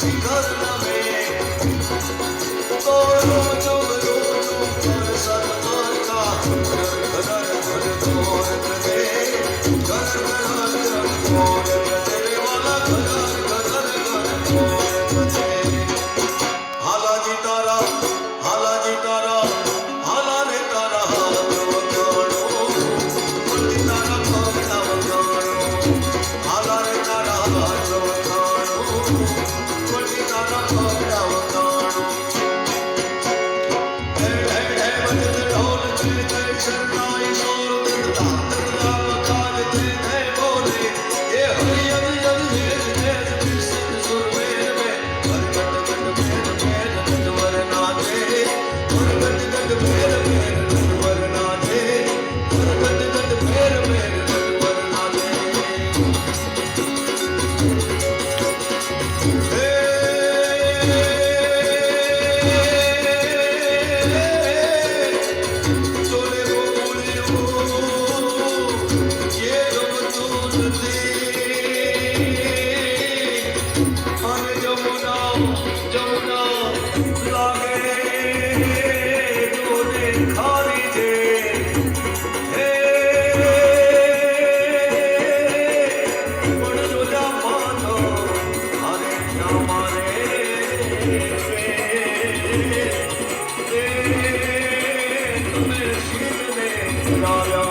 શિખર નમે તો રોજ રોજ પરસત માતા ઘર ઘર ઘોર કરે ઘર ઘર ઘર ઘોર કરે વાલા ઘર ઘર ઘર ઘોર કરે હાલાજી તારા હાલા રે તારા હાથ વગાડો મુરલી તારા પગલા વગાડો હાલા રે તારા હાથ વગાડો મુરલી તારા પગલા વગાડો હે હે હે વજન ઢોલ છે જય શરણાઈ સોર દંડા દંડા વખાર છે જય બોલે એ હરિ હરિ હરિ હે કૃષ્ણ સુરવેર મે હરગટ ગટ મેર મેર નટવર નાથે હરગટ ગટ મેર મેર નટવર નાથે હરગટ ગટ મેર મેર નટવર નાથે ચોલે બોલ્યો ये गमतून दे અને જમુના લાગે જોને ખારી છે હે પણ જોજા માનો હરે નામારે તમે શિવને રાજા